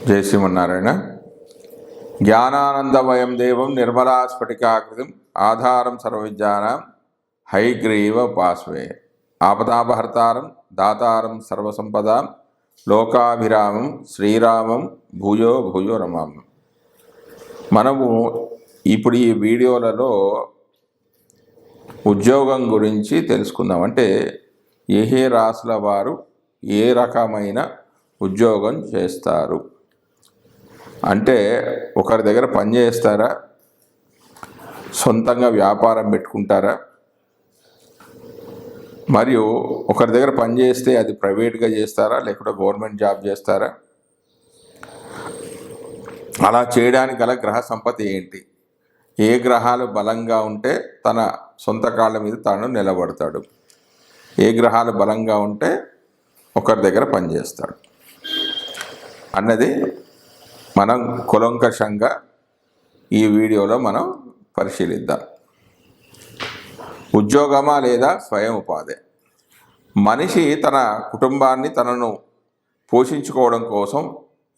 జై శ్రీమన్నారాయణ. జ్ఞానానందమయం దేవం నిర్మలాస్ఫటికాకృతిం ఆధారం సర్వవిద్యానాం హైగ్రీవోపాస్మహే. ఆపదాపహర్తారం దాతారం సర్వసంపదాం లోకాభిరామం శ్రీరామం భూయో భూయో నమామి. మనము ఇప్పుడు ఈ వీడియోలలో ఉద్యోగం గురించి తెలుసుకుందాం. అంటే ఏ రాశుల వారు ఏ రకమైన ఉద్యోగం చేస్తారు అంటే, ఒకరి దగ్గర పని చేస్తారా, సొంతంగా వ్యాపారం పెట్టుకుంటారా, మరియు ఒకరి దగ్గర పని చేస్తే అది ప్రైవేట్గా చేస్తారా లేకుంటే గవర్నమెంట్ జాబ్ చేస్తారా, అలా చేయడానికి గల గ్రహ సంపత్తి ఏంటి, ఏ గ్రహాలు బలంగా ఉంటే తన సొంత కాళ్ళ మీద తాను నిలబడతాడు, ఏ గ్రహాలు బలంగా ఉంటే ఒకరి దగ్గర పనిచేస్తాడు అన్నది మనం కులంకషంగా ఈ వీడియోలో మనం పరిశీలిద్దాం. ఉద్యోగమా లేదా స్వయం ఉపాధి? మనిషి తన కుటుంబాన్ని తనను పోషించుకోవడం కోసం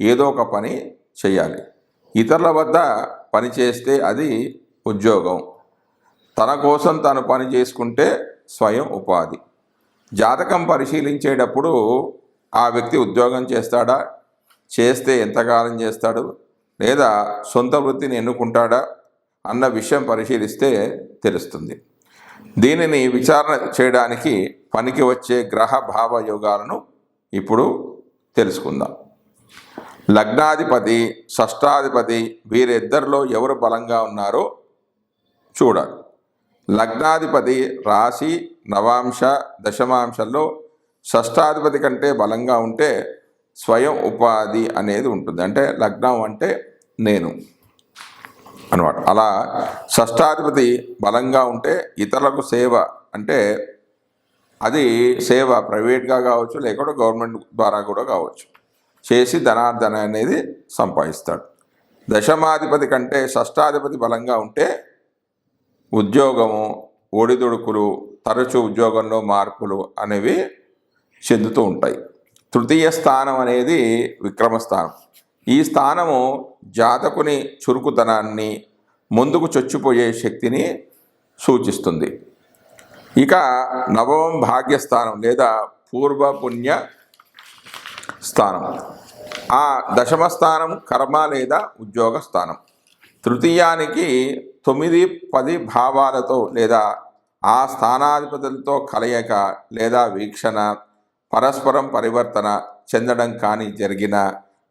ఏదో ఒక పని చేయాలి. ఇతరుల వద్ద పని చేస్తే అది ఉద్యోగం, తన కోసం తను పని చేసుకుంటే స్వయం ఉపాధి. జాతకం పరిశీలించేటప్పుడు ఆ వ్యక్తి ఉద్యోగం చేస్తాడా, చేస్తే ఎంతకాలం చేస్తాడు, లేదా సొంత వృత్తిని ఎన్నుకుంటాడా అన్న విషయం పరిశీలిస్తే తెలుస్తుంది. దీనిని విచారణ చేయడానికి పనికి వచ్చే గ్రహ భావ యోగాలను ఇప్పుడు తెలుసుకుందాం. లగ్నాధిపతి, షష్టాధిపతి వీరిద్దరిలో ఎవరు బలంగా ఉన్నారో చూడాలి. లగ్నాధిపతి రాశి, నవాంశ, దశమాంశంలో షష్టాధిపతి కంటే బలంగా ఉంటే స్వయం ఉపాధి అనేది ఉంటుంది. అంటే లగ్నం అంటే నేను అన్నమాట. అలా షష్టాధిపతి బలంగా ఉంటే ఇతరులకు సేవ, అంటే అది సేవ ప్రైవేట్గా కావచ్చు లేకపోతే గవర్నమెంట్ ద్వారా కూడా కావచ్చు, చేసి ధనార్జన అనేది సంపాదిస్తాడు. దశమాధిపతి కంటే షష్టాధిపతి బలంగా ఉంటే ఉద్యోగము, ఒడిదుడుకులు, తరచూ ఉద్యోగంలో మార్పులు అనేవి చెందుతూ ఉంటాయి. తృతీయ స్థానం అనేది విక్రమస్థానం. ఈ స్థానము జాతకుని చురుకుతనాన్ని, ముందుకు చొచ్చిపోయే శక్తిని సూచిస్తుంది. ఇక నవమం భాగ్యస్థానం లేదా పూర్వ పుణ్య స్థానం. ఆ దశమ స్థానం కర్మ లేదా ఉద్యోగ స్థానం. తృతీయానికి 9, 10 భావాలతో లేదా ఆ స్థానాధిపతులతో కలయిక లేదా వీక్షణ, పరస్పరం పరివర్తన చెందడం కానీ జరిగిన,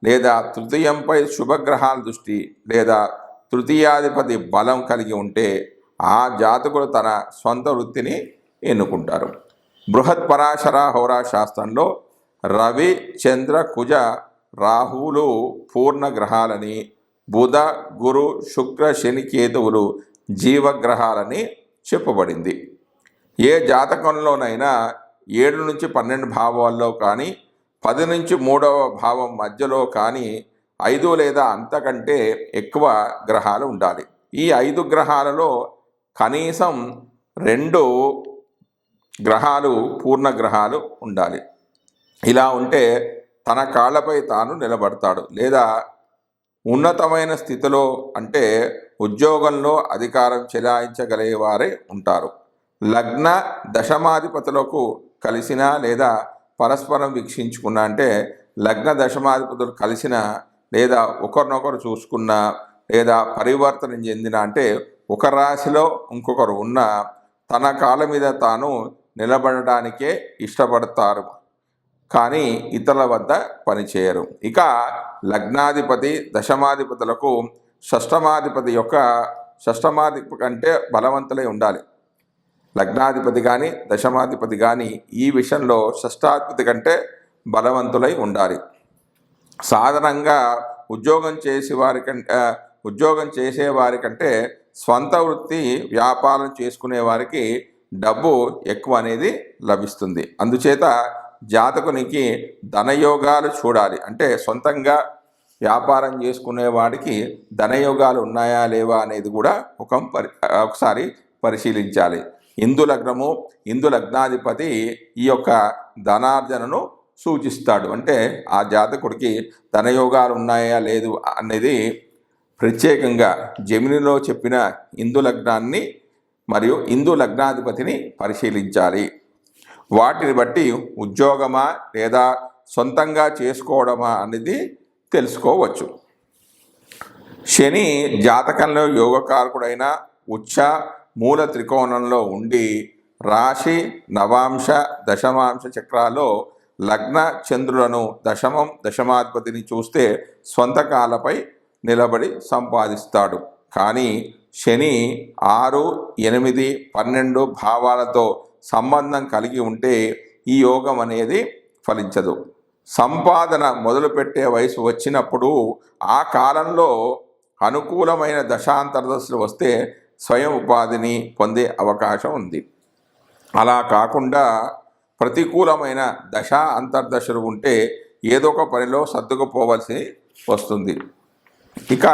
లేదా తృతీయంపై శుభగ్రహాల దృష్టి లేదా తృతీయాధిపతి బలం కలిగి ఉంటే ఆ జాతకులు తన సొంత వృత్తిని ఎన్నుకుంటారు. బృహత్ పరాశర హోరా శాస్త్రంలో రవి, చంద్ర, కుజ, రాహువులు పూర్ణ గ్రహాలని, బుధ, గురు, శుక్ర, శని, కేతువులు జీవగ్రహాలని చెప్పబడింది. ఏ జాతకంలోనైనా 7 నుంచి 12 భావాల్లో కానీ 10 నుంచి 3వ భావం మధ్యలో కానీ 5 లేదా అంతకంటే ఎక్కువ గ్రహాలు ఉండాలి. ఈ 5 గ్రహాలలో కనీసం 2 గ్రహాలు పూర్ణ గ్రహాలు ఉండాలి. ఇలా ఉంటే తన కాళ్ళపై తాను నిలబడతాడు, లేదా ఉన్నతమైన స్థితిలో అంటే ఉద్యోగంలో అధికారం చెలాయించగలిగేవారే ఉంటారు. లగ్న దశమాధిపతులకు కలిసిన లేదా పరస్పరం వీక్షించుకున్న, అంటే లగ్న దశమాధిపతులు కలిసిన లేదా ఒకరినొకరు చూసుకున్న లేదా పరివర్తన చెందిన, అంటే ఒక రాశిలో ఇంకొకరు ఉన్న తన కాళ్ళ మీద తాను నిలబడడానికే ఇష్టపడతారు, కానీ ఇతరుల వద్ద పనిచేయరు. ఇక లగ్నాధిపతి దశమాధిపతులకు షష్టమాధిపతి కంటే బలవంతులై ఉండాలి. లగ్నాధిపతి కానీ దశమాధిపతి కానీ ఈ విషయంలో షష్టాధిపతి కంటే బలవంతులై ఉండాలి. సాధారణంగా ఉద్యోగం చేసేవారి కంటే స్వంత వృత్తి వ్యాపారం చేసుకునే వారికి డబ్బు ఎక్కువ అనేది లభిస్తుంది. అందుచేత జాతకునికి ధనయోగాలు చూడాలి. అంటే సొంతంగా వ్యాపారం చేసుకునే వాడికి ధనయోగాలు ఉన్నాయా లేవా అనేది కూడా ఒకసారి పరిశీలించాలి. ఇందు లగ్నము, ఇందు లగ్నాధిపతి ఈ యొక్క ధనార్జనను సూచిస్తాడు. అంటే ఆ జాతకుడికి ధనయోగాలు ఉన్నాయా లేదు అనేది ప్రత్యేకంగా జెమినిలో చెప్పిన ఇందు లగ్నాన్ని మరియు ఇందు లగ్నాధిపతిని పరిశీలించాలి. వాటిని బట్టి ఉద్యోగమా లేదా సొంతంగా చేసుకోవడమా అనేది తెలుసుకోవచ్చు. శని జాతకంలో యోగకారకుడైన ఉచ్చ మూల త్రికోణంలో ఉండి రాశి నవాంశ దశమాంశ చక్రాల్లో లగ్న చంద్రులను దశమం దశమాధిపతిని చూస్తే స్వంత కాళ్ళపై నిలబడి సంపాదిస్తాడు. కానీ శని 6, 8, 12 భావాలతో సంబంధం కలిగి ఉంటే ఈ యోగం అనేది ఫలించదు. సంపాదన మొదలుపెట్టే వయసు వచ్చినప్పుడు ఆ కాలంలో అనుకూలమైన దశాంతర్దశలు వస్తే స్వయం ఉపాధిని పొందే అవకాశం ఉంది. అలా కాకుండా ప్రతికూలమైన దశ అంతర్దశలు ఉంటే ఏదో ఒక పనిలో సర్దుకుపోవలసి వస్తుంది. ఇక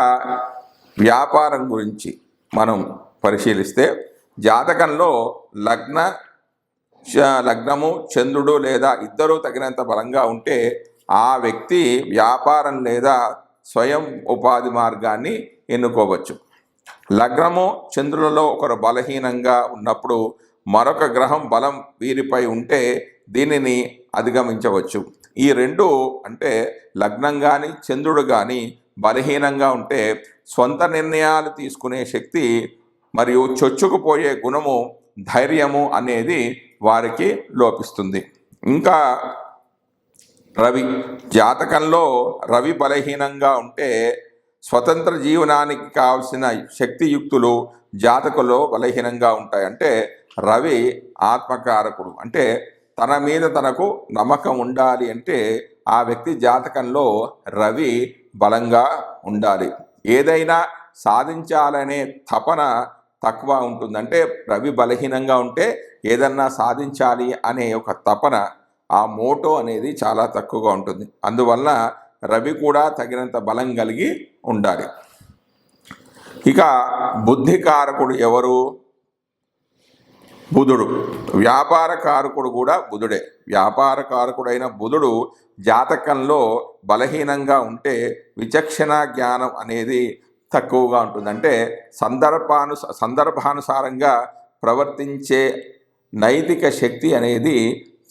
వ్యాపారం గురించి మనం పరిశీలిస్తే జాతకంలో లగ్నము చంద్రుడు లేదా ఇద్దరూ తగినంత బలంగా ఉంటే ఆ వ్యక్తి వ్యాపారం లేదా స్వయం ఉపాధి మార్గాన్ని ఎన్నుకోవచ్చు. లగ్నము చంద్రులలో ఒకరు బలహీనంగా ఉన్నప్పుడు మరొక గ్రహం బలం వీరిపై ఉంటే దీనిని అధిగమించవచ్చు. ఈ రెండు అంటే లగ్నం కానీ చంద్రుడు కానీ బలహీనంగా ఉంటే సొంత నిర్ణయాలు తీసుకునే శక్తి మరియు చొచ్చుకుపోయే గుణము ధైర్యము అనేది వారికి లోపిస్తుంది. ఇంకా రవి జాతకంలో రవి బలహీనంగా ఉంటే స్వతంత్ర జీవనానికి కావలసిన శక్తియుక్తులు జాతకంలో బలహీనంగా ఉంటాయి. అంటే రవి ఆత్మకారకుడు. అంటే తన మీద తనకు నమ్మకం ఉండాలి అంటే ఆ వ్యక్తి జాతకంలో రవి బలంగా ఉండాలి. ఏదైనా సాధించాలనే తపన తక్కువ ఉంటుంది. అంటే రవి బలహీనంగా ఉంటే ఏదన్నా సాధించాలి అనే ఒక తపన, ఆ మోటో అనేది చాలా తక్కువగా ఉంటుంది. అందువల్ల రవి కూడా తగినంత బలం కలిగి ఉండాలి. ఇక బుద్ధికారకుడు ఎవరు? బుధుడు. వ్యాపార కారకుడు కూడా బుధుడే. వ్యాపార కారకుడైన బుధుడు జాతకంలో బలహీనంగా ఉంటే విచక్షణ జ్ఞానం అనేది తక్కువగా ఉంటుంది. అంటే సందర్భానుసారంగా ప్రవర్తించే నైతిక శక్తి అనేది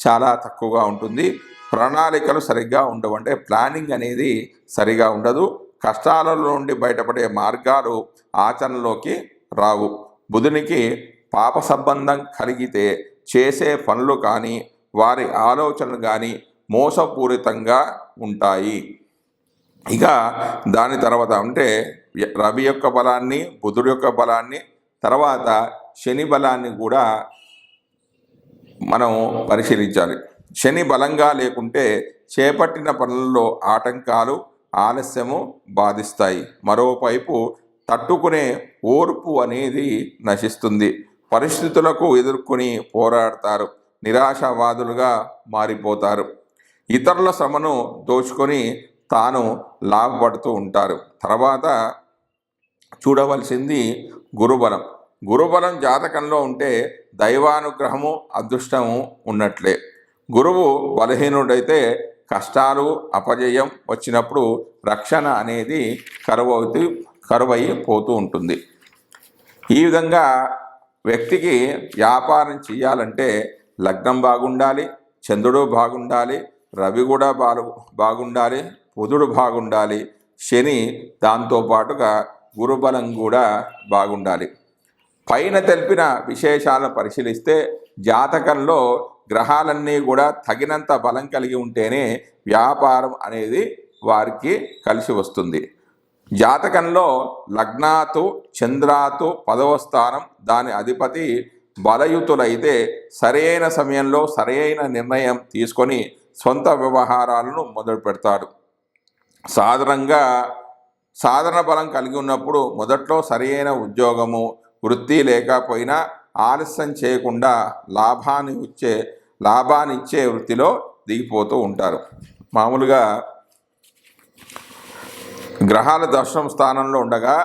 చాలా తక్కువగా ఉంటుంది. ప్రణాళికలు సరిగ్గా ఉండవు. అంటే ప్లానింగ్ అనేది సరిగా ఉండదు. కష్టాల నుండి బయటపడే మార్గాలు ఆచరణలోకి రావు. బుధునికి పాప సంబంధం కలిగితే చేసే పనులు కానీ వారి ఆలోచనలు కానీ మోసపూరితంగా ఉంటాయి. ఇక దాని తర్వాత అంటే రవి యొక్క బలాన్ని, బుధుడు యొక్క బలాన్ని, తర్వాత శని బలాన్ని కూడా మనం పరిశీలించాలి. శని బలంగా లేకుంటే చేపట్టిన పనుల్లో ఆటంకాలు, ఆలస్యము బాధిస్తాయి. మరోవైపు తట్టుకునే ఓర్పు అనేది నశిస్తుంది. పరిస్థితులకు ఎదుర్కొని పోరాడతారు. నిరాశావాదులుగా మారిపోతారు. ఇతరుల శ్రమను దోచుకొని తాను లాభపడుతూ ఉంటారు. తర్వాత చూడవలసింది గురుబలం. గురుబలం జాతకంలో ఉంటే దైవానుగ్రహము, అదృష్టము ఉన్నట్లే. గురువు బలహీనుడైతే కష్టాలు, అపజయం వచ్చినప్పుడు రక్షణ అనేది కరువైపోతూ ఉంటుంది. ఈ విధంగా వ్యక్తికి వ్యాపారం చేయాలంటే లగ్నం బాగుండాలి, చంద్రుడు బాగుండాలి, రవి కూడా బాగుండాలి, బుధుడు బాగుండాలి, శని దాంతోపాటుగా గురుబలం కూడా బాగుండాలి. పైన తెలిపిన విశేషాలను పరిశీలిస్తే జాతకంలో గ్రహాలన్నీ కూడా తగినంత బలం కలిగి ఉంటేనే వ్యాపారం అనేది వారికి కలిసి వస్తుంది. జాతకంలో లగ్నాతు చంద్రాతు 10వ స్థానం, దాని అధిపతి బలయుతులైతే సరైన సమయంలో సరైన నిర్ణయం తీసుకొని సొంత వ్యవహారాలను మొదలు పెడతాడు. సాధారణ బలం కలిగి ఉన్నప్పుడు మొదట్లో సరైన ఉద్యోగము, వృత్తి లేకపోయినా ఆలస్యం చేయకుండా లాభాన్నిచ్చే వృత్తిలో దిగిపోతూ ఉంటారు. మామూలుగా గ్రహాల దశమ స్థానంలో ఉండగా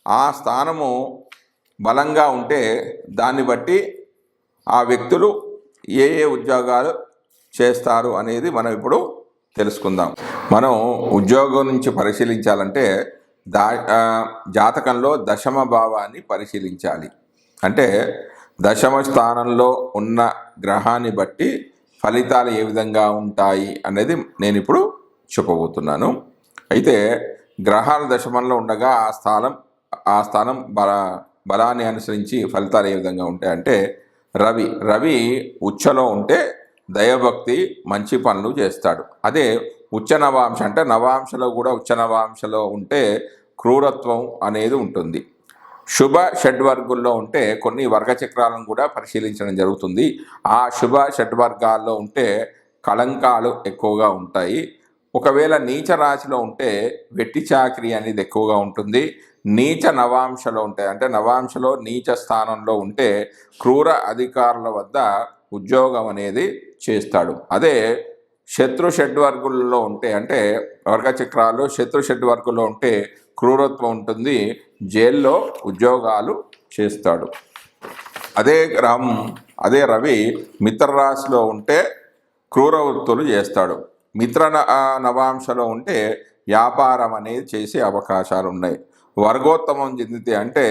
ఆ స్థానము బలంగా ఉంటే దాన్ని బట్టి ఆ వ్యక్తులు ఏ ఉద్యోగాలు చేస్తారు అనేది మనం ఇప్పుడు తెలుసుకుందాం. మనం ఉద్యోగం నుంచి పరిశీలించాలంటే జాతకంలో దశమ భావాన్ని పరిశీలించాలి. అంటే దశమ స్థానంలో ఉన్న గ్రహాన్ని బట్టి ఫలితాలు ఏ విధంగా ఉంటాయి అనేది నేను ఇప్పుడు చెప్పబోతున్నాను. అయితే గ్రహాలు దశమంలో ఉండగా ఆ స్థానం బలాన్ని అనుసరించి ఫలితాలు ఏ విధంగా ఉంటాయంటే రవి ఉచ్చలో ఉంటే దైవభక్తి మంచి పనులు చేస్తాడు. అదే ఉచ్చ నవాంశ అంటే నవాంశలో కూడా ఉచ్చ నవాంశలో ఉంటే క్రూరత్వం అనేది ఉంటుంది. శుభ షడ్వర్గుల్లో ఉంటే కొన్ని వర్గచక్రాలను కూడా పరిశీలించడం జరుగుతుంది. ఆ శుభ షడ్వర్గాల్లో ఉంటే కళంకాలు ఎక్కువగా ఉంటాయి. ఒకవేళ నీచ రాశిలో ఉంటే వెట్టి చాకిరీ అనేది ఎక్కువగా ఉంటుంది. నీచ నవాంశలో ఉంటాయి అంటే నవాంశలో నీచ స్థానంలో ఉంటే క్రూర అధికారుల వద్ద ఉద్యోగం అనేది చేస్తాడు. అదే శత్రు షడ్వర్గుల్లో ఉంటే అంటే వర్గచక్రాలు శత్రు షడ్వర్గుల్లో ఉంటే క్రూరత్వం ఉంటుంది, జైల్లో ఉద్యోగాలు చేస్తాడు. అదే రవి మిత్ర రాశిలో ఉంటే క్రూర వృత్తులు చేస్తాడు. మిత్ర నవాంశలో ఉంటే వ్యాపారం అనేది చేసే అవకాశాలు ఉన్నాయి. వర్గోత్తమం చెందితే అంటే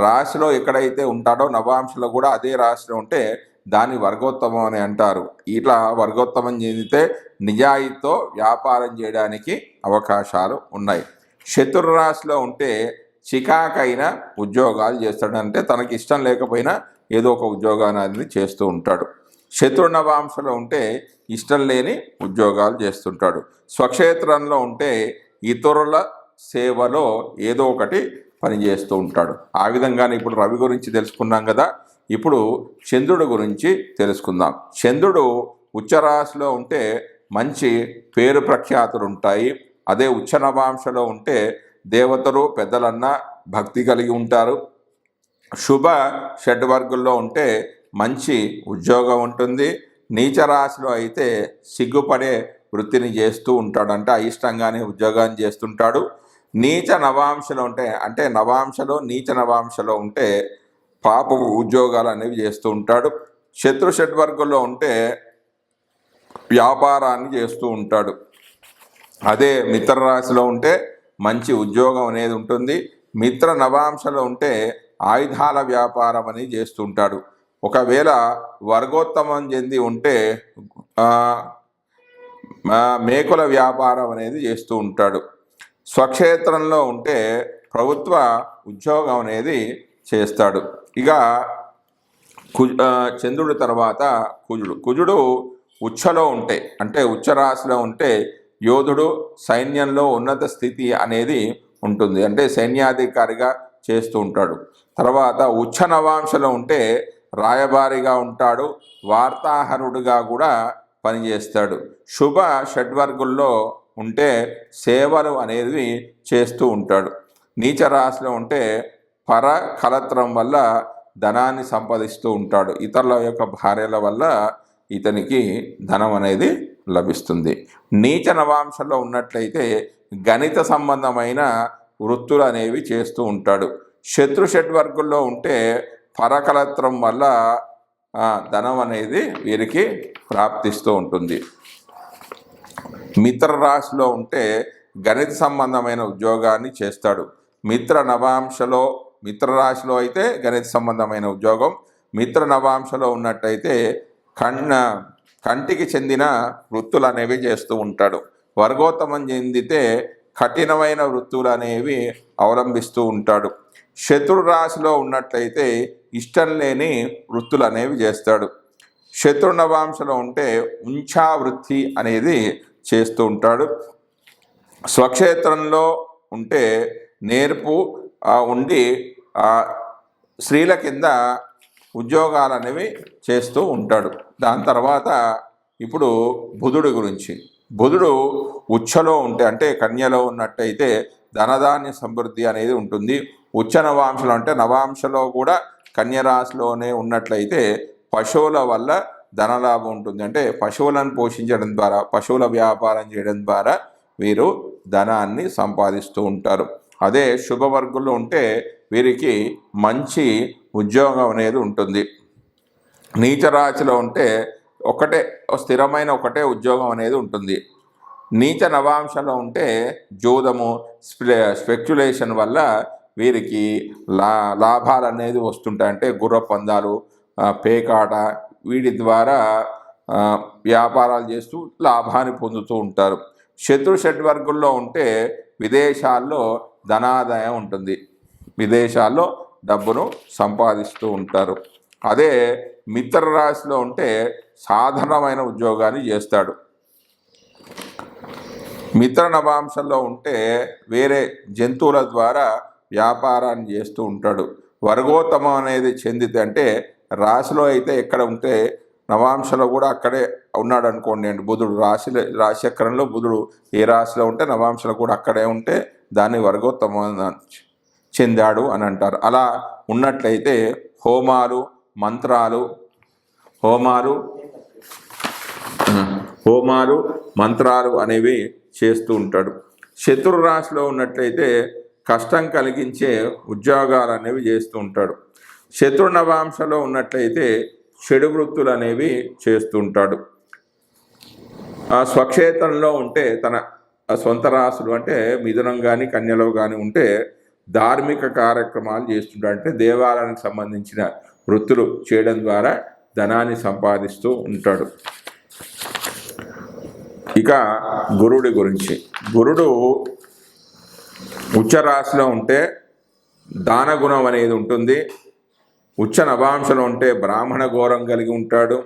రాశిలో ఎక్కడైతే ఉంటాడో నవాంశలో కూడా అదే రాశిలో ఉంటే దాన్ని వర్గోత్తమం అని అంటారు. ఇట్లా వర్గోత్తమం చెందితే నిజాయితీతో వ్యాపారం చేయడానికి అవకాశాలు ఉన్నాయి. శత్రు రాశిలో ఉంటే చికాకైన ఉద్యోగాలు చేస్తాడు. అంటే తనకి ఇష్టం లేకపోయినా ఏదో ఒక ఉద్యోగాన్ని చేస్తూ ఉంటాడు. శత్రు నవాంశలో ఉంటే ఇష్టం లేని ఉద్యోగాలు చేస్తుంటాడు. స్వక్షేత్రంలో ఉంటే ఇతరుల సేవలో ఏదో ఒకటి పనిచేస్తూ ఉంటాడు. ఆ విధంగానే ఇప్పుడు రవి గురించి తెలుసుకున్నాం కదా, ఇప్పుడు చంద్రుడి గురించి తెలుసుకుందాం. చంద్రుడు ఉచ్చరాశిలో ఉంటే మంచి పేరు ప్రఖ్యాతులు ఉంటాయి. అదే ఉచ్చ నవాంశలో ఉంటే దేవతలు పెద్దలన్న భక్తి కలిగి ఉంటారు. శుభ షడ్వర్గుల్లో ఉంటే మంచి ఉద్యోగం ఉంటుంది. నీచ రాశిలో అయితే సిగ్గుపడే వృత్తిని చేస్తూ ఉంటాడు, అంటే అయిష్టంగానే ఉద్యోగాన్ని చేస్తుంటాడు. నీచ నవాంశలో ఉంటే అంటే నవాంశలో నీచ నవాంశలో ఉంటే పాప ఉద్యోగాలు అనేవి చేస్తూ ఉంటాడు. శత్రు షడ్వర్గుల్లో ఉంటే వ్యాపారాన్ని చేస్తూ ఉంటాడు. అదే మిత్ర రాశిలో ఉంటే మంచి ఉద్యోగం అనేది ఉంటుంది. మిత్ర నవాంశలో ఉంటే ఆయుధాల వ్యాపారం అనేది చేస్తుంటాడు. ఒకవేళ వర్గోత్తమం చెంది ఉంటే మేకుల వ్యాపారం అనేది చేస్తూ ఉంటాడు. స్వక్షేత్రంలో ఉంటే ప్రభుత్వ ఉద్యోగం అనేది చేస్తాడు. ఇక చంద్రుడి తర్వాత కుజుడు ఉచ్చలో ఉంటే అంటే ఉచ్చరాశిలో ఉంటే యోధుడు, సైన్యంలో ఉన్నత స్థితి అనేది ఉంటుంది, అంటే సైన్యాధికారిగా చేస్తూ ఉంటాడు. తర్వాత ఉచ్చ నవాంశలో ఉంటే రాయబారిగా ఉంటాడు, వార్తాహరుడుగా కూడా పనిచేస్తాడు. శుభ షడ్వర్గుల్లో ఉంటే సేవలు అనేది చేస్తూ ఉంటాడు. నీచ రాశిలో ఉంటే పర కలత్రం వల్ల ధనాన్ని సంపాదిస్తూ ఉంటాడు. ఇతరుల యొక్క భార్యల వల్ల ఇతనికి ధనం అనేది లభిస్తుంది. నీచ నవాంశంలో ఉన్నట్లయితే గణిత సంబంధమైన వృత్తులు అనేవి చేస్తూ ఉంటాడు. శత్రు షడ్వర్గుల్లో ఉంటే పరకలత్రం వల్ల ధనం అనేది వీరికి ప్రాప్తిస్తూ ఉంటుంది. మిత్ర రాశిలో ఉంటే గణిత సంబంధమైన ఉద్యోగాన్ని చేస్తాడు. మిత్ర రాశిలో అయితే గణిత సంబంధమైన ఉద్యోగం, మిత్ర నవాంశలో ఉన్నట్టయితే కంటికి చెందిన వృత్తులు అనేవి చేస్తూ ఉంటాడు. వర్గోత్తమం చెందితే కఠినమైన వృత్తులు అనేవి అవలంబిస్తూ ఉంటాడు. శత్రు రాశిలో ఉన్నట్లయితే ఇష్టం లేని వృత్తులు అనేవి చేస్తాడు. శత్రు నవాంశలో ఉంటే ఉంచా వృత్తి అనేది చేస్తూ ఉంటాడు. స్వక్షేత్రంలో ఉంటే నేర్పు ఉండి స్త్రీల కింద ఉద్యోగాలు అనేవి చేస్తూ ఉంటాడు. దాని తర్వాత ఇప్పుడు బుధుడి గురించి. బుధుడు ఉచ్చలో ఉంటే అంటే కన్యలో ఉన్నట్టయితే ధనధాన్య సమృద్ధి అనేది ఉంటుంది. ఉచ్చ నవాంశలో అంటే నవాంశలో కూడా కన్యరాశిలోనే ఉన్నట్లయితే పశువుల వల్ల ధనలాభం ఉంటుంది, అంటే పశువులను పోషించడం ద్వారా పశువుల వ్యాపారం చేయడం ద్వారా వీరు ధనాన్ని సంపాదిస్తూ ఉంటారు. అదే శుభవర్గుల్లో ఉంటే వీరికి మంచి ఉద్యోగం అనేది ఉంటుంది. నీచ రాశిలో ఉంటే ఒకటే స్థిరమైన ఒకటే ఉద్యోగం అనేది ఉంటుంది. నీచ నవాంశలో ఉంటే జూదము, స్పెక్యులేషన్ వల్ల వీరికి లాభాలు అనేది వస్తుంటాయి. అంటే గుర్ర పందాలు, పేకాట, వీటి ద్వారా వ్యాపారాలు చేస్తూ లాభాన్ని పొందుతూ ఉంటారు. శత్రు షడ్వర్గుల్లో ఉంటే విదేశాల్లో ధనాదాయం ఉంటుంది, విదేశాల్లో డబ్బును సంపాదిస్తూ ఉంటారు. అదే మిత్ర రాశిలో ఉంటే సాధారణమైన ఉద్యోగాన్ని చేస్తాడు. మిత్ర నవాంశంలో ఉంటే వేరే జంతువుల ద్వారా వ్యాపారాన్ని చేస్తూ ఉంటాడు. వర్గోత్తమం అనేది చెందితే అంటే రాశిలో అయితే ఎక్కడ ఉంటే నవాంశలో కూడా అక్కడే ఉన్నాడు అనుకోండి అండి. బుధుడు రాశిచక్రంలో బుధుడు ఏ రాశిలో ఉంటే నవాంశలో కూడా అక్కడే ఉంటే దాన్ని వర్గోత్తమం చెందాడు అని అంటారు. అలా ఉన్నట్లయితే హోమాలు, మంత్రాలు అనేవి చేస్తూ ఉంటాడు. శత్రు రాశిలో ఉన్నట్లయితే కష్టం కలిగించే ఉద్యోగాలు అనేవి చేస్తూ ఉంటాడు. శత్రు నవాంశలో ఉన్నట్లయితే చెడు వృత్తులు అనేవి చేస్తూ ఉంటాడు. ఆ స్వక్షేత్రంలో ఉంటే తన సొంత రాశులు అంటే మిథునం కానీ కన్యలో కానీ ఉంటే ధార్మిక కార్యక్రమాలు చేస్తుంటాడు. అంటే దేవాలయానికి సంబంధించిన వృత్తులు చేయడం ద్వారా ధనాన్ని సంపాదిస్తూ ఉంటాడు. ఇక గురుడి గురించి, గురుడు ఉచ్చ రాశిలో ఉంటే దానగుణం అనేది ఉంటుంది. ఉచ్చ నవాంశలో ఉంటే బ్రాహ్మణ ఘోరం కలిగి ఉంటాడు.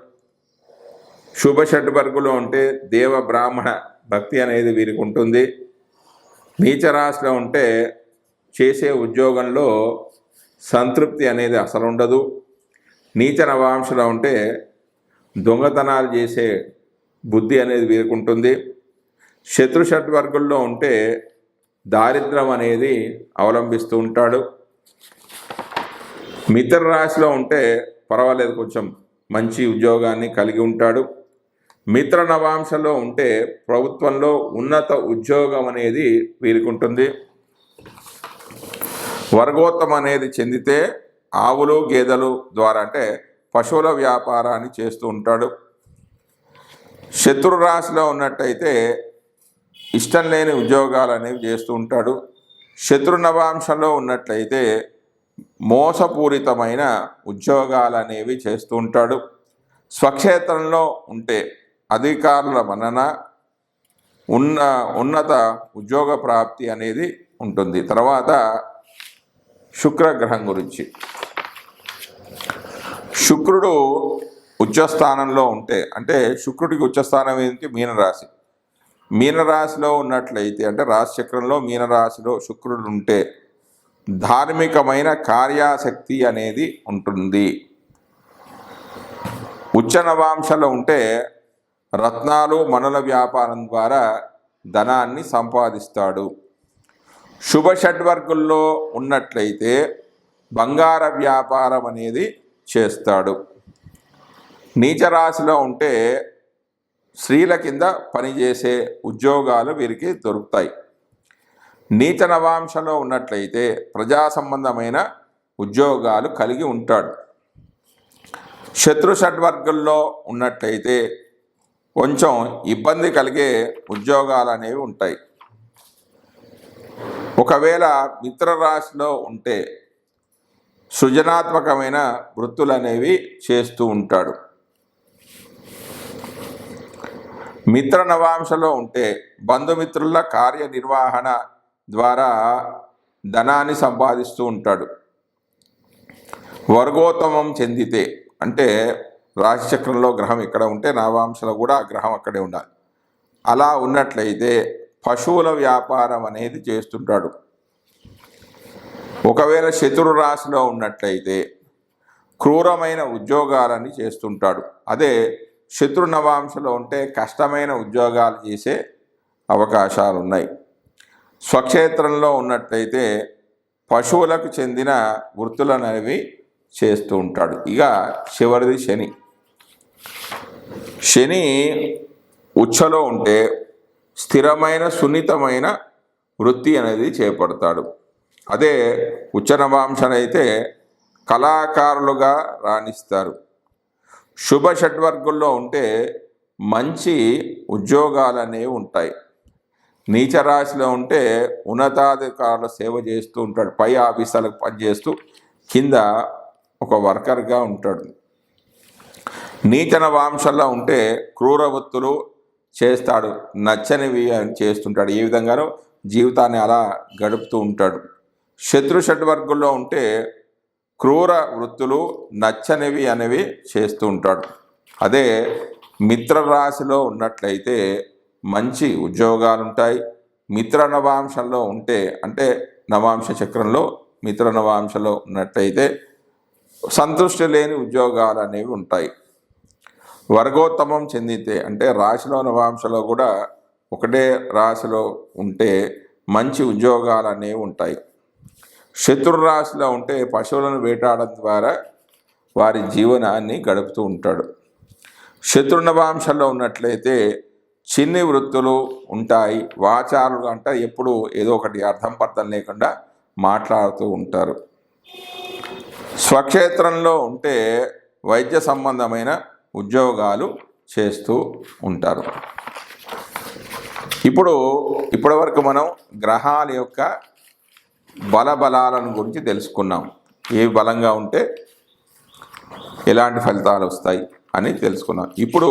శుభ షడ్వర్గులో ఉంటే దేవ బ్రాహ్మణ భక్తి అనేది వీరికి ఉంటుంది. నీచ రాశిలో ఉంటే చేసే ఉద్యోగంలో సంతృప్తి అనేది అసలు ఉండదు. నీచ నవాంశలో ఉంటే దొంగతనాలు చేసే బుద్ధి అనేది వీరికి ఉంటుంది. శత్రు షడ్వర్గుల్లో ఉంటే దారిద్ర్యం అనేది అవలంబిస్తూ ఉంటాడు. మిత్ర రాశిలో ఉంటే పర్వాలేదు, కొంచెం మంచి ఉద్యోగాన్ని కలిగి ఉంటాడు. మిత్ర నవాంశలో ఉంటే ప్రభుత్వంలో ఉన్నత ఉద్యోగం అనేది వీరికి ఉంటుంది. వర్గోత్తమం అనేది చెందితే ఆవులు, గేదెలు ద్వారా అంటే పశువుల వ్యాపారాన్ని చేస్తూ ఉంటాడు. శత్రు రాశిలో ఉన్నట్టయితే ఇష్టం లేని ఉద్యోగాలు అనేవి చేస్తూ ఉంటాడు. శత్రు నవాంశంలో ఉన్నట్లయితే మోసపూరితమైన ఉద్యోగాలు అనేవి చేస్తూ ఉంటాడు. స్వక్షేత్రంలో ఉంటే అధికారుల మన్నన, ఉన్నత ఉద్యోగ ప్రాప్తి అనేది ఉంటుంది. తర్వాత శుక్రగ్రహం గురించి, శుక్రుడు ఉచ్చస్థానంలో ఉంటే అంటే శుక్రుడికి ఉచ్చస్థానం ఏంటి? మీనరాశి. మీనరాశిలో ఉన్నట్లయితే అంటే రాశిచక్రంలో మీనరాశిలో శుక్రుడు ఉంటే ధార్మికమైన కార్యాసక్తి అనేది ఉంటుంది. ఉచ్చ నవాంశలో ఉంటే రత్నాలు, మణుల వ్యాపారం ద్వారా ధనాన్ని సంపాదిస్తాడు. శుభ షడ్వర్గుల్లో ఉన్నట్లయితే బంగార వ్యాపారం అనేది చేస్తాడు. నీచ రాశిలో ఉంటే స్త్రీల కింద పనిచేసే ఉద్యోగాలు వీరికి దొరుకుతాయి. నీచ నవాంశలో ఉన్నట్లయితే ప్రజా సంబంధమైన ఉద్యోగాలు కలిగి ఉంటాడు. శత్రు షడ్వర్గుల్లో ఉన్నట్లయితే కొంచెం ఇబ్బంది కలిగే ఉద్యోగాలు అనేవి ఉంటాయి. ఒకవేళ మిత్ర రాశిలో ఉంటే సృజనాత్మకమైన వృత్తులు అనేవి చేస్తూ ఉంటాడు. మిత్ర నవాంశలో ఉంటే బంధుమిత్రుల కార్యనిర్వహణ ద్వారా ధనాన్ని సంపాదిస్తూ ఉంటాడు. వర్గోత్తమం చెందితే అంటే రాశిచక్రంలో గ్రహం ఎక్కడ ఉంటే నవాంశలో కూడా ఆ గ్రహం అక్కడే ఉండాలి. అలా ఉన్నట్లయితే పశువుల వ్యాపారం అనేది చేస్తుంటాడు. ఒకవేళ శత్రు రాశిలో ఉన్నట్లయితే క్రూరమైన ఉద్యోగాలని చేస్తుంటాడు. అదే శత్రు నవాంశలో ఉంటే కష్టమైన ఉద్యోగాలు చేసే అవకాశాలు ఉన్నాయి. స్వక్షేత్రంలో ఉన్నట్లయితే పశువులకు చెందిన వృత్తులను అనేవి చేస్తూ ఉంటాడు. ఇక చివరిది శని. శని ఉచ్చలో ఉంటే స్థిరమైన సున్నితమైన వృత్తి అనేది చేపడతాడు. అదే ఉచ్చ నవాంశనైతే కళాకారులుగా రాణిస్తారు. శుభ షడ్వర్గుల్లో ఉంటే మంచి ఉద్యోగాలు అనేవి ఉంటాయి. నీచ రాశిలో ఉంటే ఉన్నతాధికారుల సేవ చేస్తూ ఉంటాడు, పై ఆఫీసర్లకు పనిచేస్తూ కింద ఒక వర్కర్గా ఉంటాడు. నీచ నవాంశంలో ఉంటే క్రూర వృత్తులు చేస్తాడు, నచ్చనివి అని చేస్తుంటాడు. ఈ విధంగానూ జీవితాన్ని అలా గడుపుతూ ఉంటాడు. శత్రు షడ్వర్గుల్లో ఉంటే క్రూర వృత్తులు, నచ్చనివి అనేవి చేస్తూ ఉంటాడు. అదే మిత్ర రాశిలో ఉన్నట్లయితే మంచి ఉద్యోగాలు ఉంటాయి. మిత్ర నవాంశంలో ఉంటే అంటే నవాంశ చక్రంలో మిత్ర నవాంశంలో ఉన్నట్లయితే సంతృష్టి లేని ఉద్యోగాలు అనేవి ఉంటాయి. వర్గోత్తమం చెందితే అంటే రాశిలో నవాంశలో కూడా ఒకటే రాశిలో ఉంటే మంచి ఉద్యోగాలు అనేవి ఉంటాయి. శత్రు రాశిలో ఉంటే పశువులను వేటాడడం ద్వారా వారి జీవనాన్ని గడుపుతూ ఉంటాడు. శత్రు నవాంశంలో ఉన్నట్లయితే చిన్ని వృత్తులు ఉంటాయి. వాచారులు అంటే ఎప్పుడు ఏదో ఒకటి అర్థం పర్థం లేకుండా మాట్లాడుతూ ఉంటారు. స్వక్షేత్రంలో ఉంటే వైద్య సంబంధమైన ఉద్యోగాలు చేస్తూ ఉంటారు. ఇప్పటివరకు మనం గ్రహాల యొక్క బలాలను గురించి తెలుసుకున్నాం. ఏ బలంగా ఉంటే ఎలాంటి ఫలితాలు వస్తాయి అని తెలుసుకున్నాం. ఇప్పుడు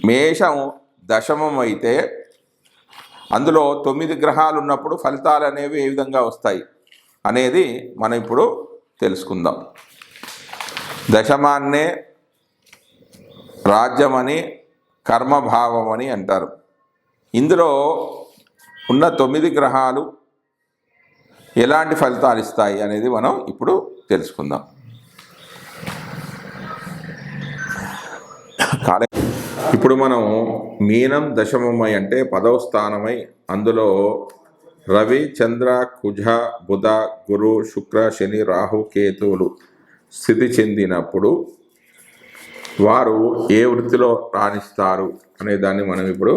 మేషం దశమం అయితే అందులో 9 గ్రహాలు ఉన్నప్పుడు ఫలితాలు అనేవి ఏ విధంగా వస్తాయి అనేది మనం ఇప్పుడు తెలుసుకుందాం. దశమాన్నే రాజ్యమని కర్మభావం అని అంటారు. ఇందులో ఉన్న 9 గ్రహాలు ఎలాంటి ఫలితాలు ఇస్తాయి అనేది మనం ఇప్పుడు తెలుసుకుందాం. ఇప్పుడు మనం మీనం దశమమై అంటే 10వ స్థానమై అందులో రవి, చంద్ర, కుజ, బుధ, గురు, శుక్ర, శని, రాహు, కేతువులు స్థితి చెందినప్పుడు వారు ఏ వృత్తిలో రాణిస్తారు అనే దాన్ని మనం ఇప్పుడు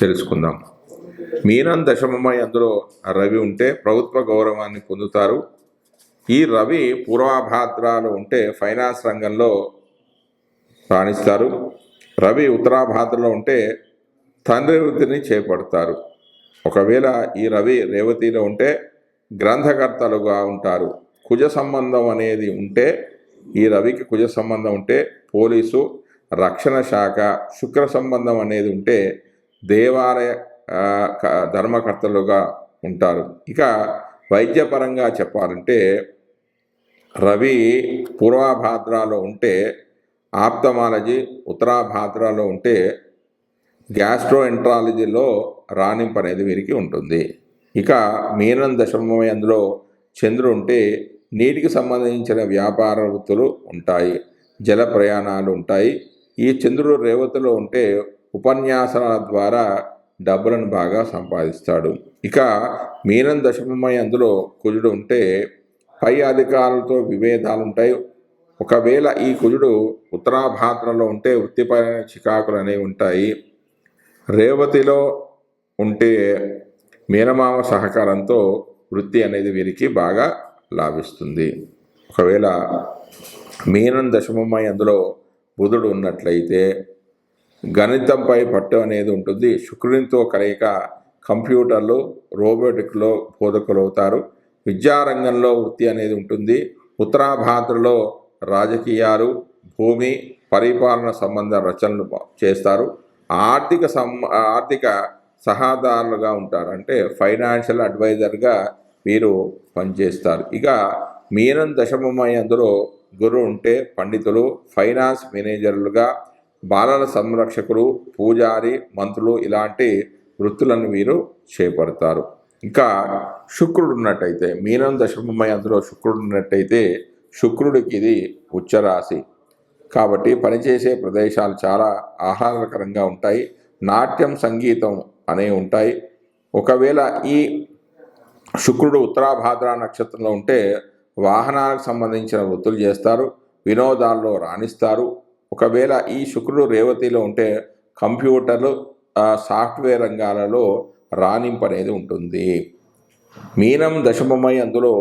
తెలుసుకుందాం. మీనం దశమమై అందులో రవి ఉంటే ప్రభుత్వ గౌరవాన్ని పొందుతారు. ఈ రవి పూర్వభాద్రాలు ఉంటే ఫైనాన్స్ రంగంలో రాణిస్తారు. రవి ఉత్తరాభాద్రలో ఉంటే తండ్రి వృత్తిని చేపడతారు. ఒకవేళ ఈ రవి రేవతిలో ఉంటే గ్రంథకర్తలుగా ఉంటారు. కుజ సంబంధం అనేది ఉంటే ఈ రవికి కుజ సంబంధం ఉంటే పోలీసు, రక్షణ శాఖ, శుక్ర సంబంధం అనేది ఉంటే దేవాలయ ధర్మకర్తలుగా ఉంటారు. ఇక వైద్యపరంగా చెప్పాలంటే రవి పూర్వభాద్రాలో ఉంటే ఆప్థమాలజీ, ఉత్తరాభాద్రాలో ఉంటే గ్యాస్ట్రోఎంట్రాలజీలో రాణింపు అనేది వీరికి ఉంటుంది. ఇక మీనం దశమమై అందులో చంద్రుడు ఉంటే నీటికి సంబంధించిన వ్యాపార వృత్తులు ఉంటాయి, జల ప్రయాణాలు ఉంటాయి. ఈ చంద్రుడు రేవతిలో ఉంటే ఉపన్యాసాల ద్వారా డబ్బులను బాగా సంపాదిస్తాడు. ఇక మీనం దశమమై అందులో కుజుడు ఉంటే పై అధికారులతో విభేదాలు ఉంటాయి. ఒకవేళ ఈ కుజుడు ఉత్తరాభాద్రలో ఉంటే వృత్తిపరమైన చికాకులు అనేవి ఉంటాయి. రేవతిలో ఉంటే మేనమామ సహకారంతో వృత్తి అనేది వీరికి బాగా లాభిస్తుంది. ఒకవేళ మీనం దశమమై అందులో బుధుడు ఉన్నట్లయితే గణితంపై పట్టు అనేది ఉంటుంది. శుక్రునితో కలయిక కంప్యూటర్లు, రోబోటిక్లో బోధకులు అవుతారు. విద్యారంగంలో వృత్తి అనేది ఉంటుంది. ఉత్తరాభాద్రలో రాజకీయాలు, భూమి, పరిపాలన సంబంధ రచనలు చేస్తారు. ఆర్థిక సహాదారులుగా ఉంటారు, అంటే ఫైనాన్షియల్ అడ్వైజర్గా వీరు పనిచేస్తారు. ఇక మీనం దశమమై అందులో గురువు ఉంటే పండితులు, ఫైనాన్స్ మేనేజర్లుగా, బాలల సంరక్షకులు, పూజారి, మంత్రులు ఇలాంటి వృత్తులను వీరు చేపడతారు. ఇంకా శుక్రుడు ఉన్నట్టయితే మీనం దశమమై అందులో శుక్రుడు ఉన్నట్టయితే శుక్రుడికి ఇది ఉచ్చరాశి కాబట్టి పనిచేసే ప్రదేశాలు చాలా ఆహ్లాదకరంగా ఉంటాయి. నాట్యం, సంగీతం అనేవి ఉంటాయి. ఒకవేళ ఈ శుక్రుడు ఉత్తరాభాద్ర నక్షత్రంలో ఉంటే వాహనాలకు సంబంధించిన వృత్తులు చేస్తారు, వినోదాల్లో రాణిస్తారు. ఒకవేళ ఈ శుక్రుడు రేవతిలో ఉంటే కంప్యూటర్లు, సాఫ్ట్వేర్ రంగాలలో రాణింపు అనేది ఉంటుంది. మీనం దశమమై అందులో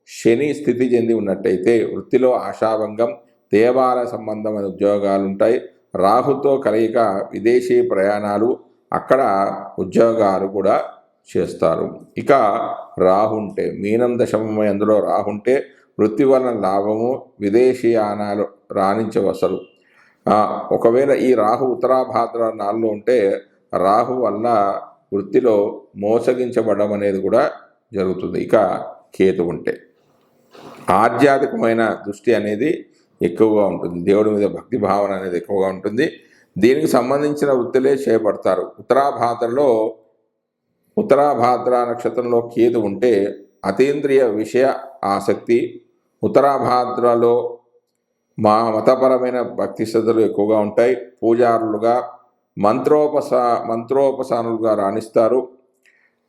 శని స్థితి చెంది ఉన్నట్టయితే వృత్తిలో ఆశాభంగం, దేవాలయ సంబంధమైన ఉద్యోగాలు ఉంటాయి. రాహుతో కలయిక విదేశీ ప్రయాణాలు, అక్కడ ఉద్యోగాలు కూడా చేస్తారు. ఇక రాహు ఉంటే మీనం దశమమై అందులో రాహు ఉంటే వృత్తి వలన లాభము, విదేశీయానాలు రాణించవసలు. ఒకవేళ ఈ రాహు ఉత్తరాభాద్ర నాలుగులో ఉంటే రాహు వల్ల వృత్తిలో మోసగించబడడం అనేది కూడా జరుగుతుంది. ఇక కేతు ఉంటే ఆధ్యాత్మికమైన దృష్టి అనేది ఎక్కువగా ఉంటుంది, దేవుడి మీద భక్తి భావన అనేది ఎక్కువగా ఉంటుంది. దీనికి సంబంధించిన వృత్తులే చేపడతారు. ఉత్తరాభాద్ర నక్షత్రంలో కేతు ఉంటే అతీంద్రియ విషయ ఆసక్తి, ఉత్తరాభాద్రలో మతపరమైన భక్తి శ్రద్ధలు ఎక్కువగా ఉంటాయి. పూజారులుగా మంత్రోపసానులుగా రాణిస్తారు.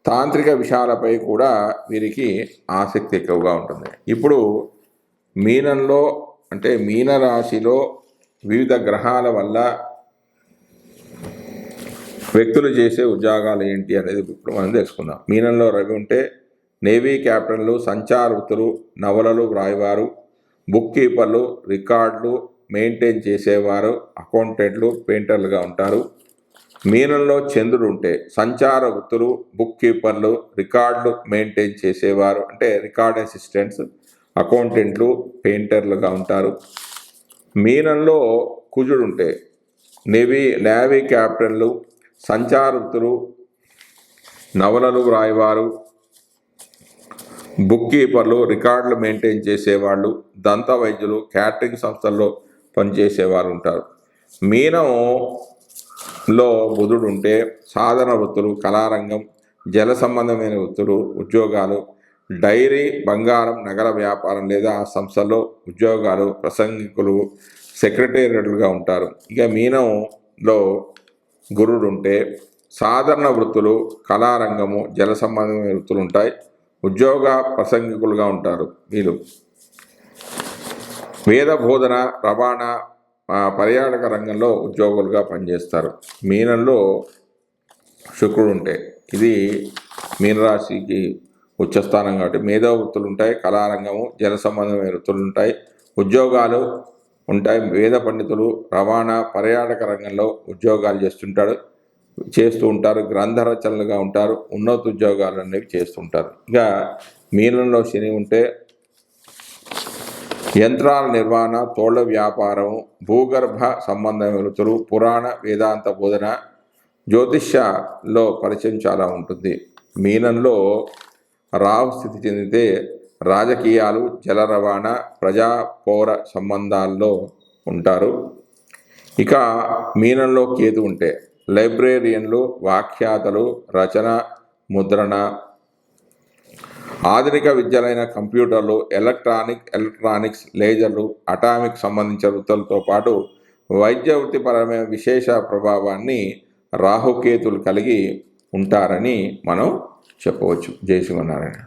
తాంత్రిక విషయాలపై కూడా వీరికి ఆసక్తి ఎక్కువగా ఉంటుంది. ఇప్పుడు మీనంలో అంటే మీనరాశిలో వివిధ గ్రహాల వల్ల వ్యక్తులు చేసే ఉద్యోగాలు ఏంటి అనేది ఇప్పుడు మనం తెలుసుకుందాం. మీనంలో రవి ఉంటే నేవీ క్యాప్టెన్లు, సంచార వృత్తులు, నవలలు వ్రాయవారు, బుక్ కీపర్లు, రికార్డులు మెయింటైన్ చేసేవారు, అకౌంటెంట్లు, పెయింటర్లుగా ఉంటారు. మీనంలో చంద్రుడు ఉంటే సంచార వృత్తులు, బుక్ కీపర్లు, రికార్డులు మెయింటైన్ చేసేవారు అంటే రికార్డ్ అసిస్టెంట్స్, అకౌంటెంట్లు, పెయింటర్లుగా ఉంటారు. మీనంలో కుజుడు ఉంటే నేవీ క్యాప్టెన్లు, సంచార వృత్తులు, నవలలు వ్రాయవారు, బుక్ కీపర్లు, రికార్డులు మెయింటైన్ చేసేవాళ్ళు, దంత వైద్యులు, క్యాటరింగ్ సంస్థల్లో పనిచేసేవారు ఉంటారు. మీనంలో బుధుడు ఉంటే సాధన వృత్తులు, కళారంగం, జల సంబంధమైన వృత్తులు, ఉద్యోగాలు, డైరీ, బంగారం, నగర వ్యాపారం లేదా ఆ సంస్థల్లో ఉద్యోగాలు, ప్రసంగికులు, సెక్రటేరియట్లుగా ఉంటారు. ఇక మీనంలో గురుడు ఉంటే సాధారణ వృత్తులు, కళారంగము, జల సంబంధమైన వృత్తులు ఉంటాయి. ఉద్యోగ ప్రసంగికులుగా ఉంటారు. వీళ్ళు వేద బోధన, రవాణా, పర్యాటక రంగంలో ఉద్యోగులుగా పనిచేస్తారు. మీనంలో శుక్రుడు ఉంటే ఇది మీనరాశికి ఉచ్చస్థానం కాబట్టి మేధో వృత్తులు ఉంటాయి, కళారంగము, జల సంబంధమైన వృత్తులు ఉంటాయి, ఉద్యోగాలు ఉంటాయి. వేద పండితులు, రవాణా, పర్యాటక రంగంలో ఉద్యోగాలు చేస్తూ ఉంటారు. గ్రంథ రచనలుగా ఉంటారు. ఉన్నత ఉద్యోగాలు అనేవి చేస్తుంటారు. ఇక మీనంలో శని ఉంటే యంత్రాల నిర్వహణ, తోళ్ల వ్యాపారం, భూగర్భ సంబంధమైన వృత్తులు, పురాణ వేదాంత బోధన, జ్యోతిష్యలో పరిచయం చాలా ఉంటుంది. మీనంలో రాహు స్థితి చెందితే రాజకీయాలు, జల రవాణా, ప్రజా పౌర సంబంధాల్లో ఉంటారు. ఇక మీనంలో కేతు ఉంటే లైబ్రేరియన్లు, వ్యాఖ్యాతలు, రచన, ముద్రణ, ఆధునిక విద్యలైన కంప్యూటర్లు, ఎలక్ట్రానిక్స్, లేజర్లు, అటామిక్ సంబంధించిన వృత్తులతో పాటు వైద్య వృత్తిపరమైన విశేష ప్రభావాన్ని రాహుకేతులు కలిగి ఉంటారని మనం చెప్పవచ్చు. జై శ్రీమన్నారాయణ.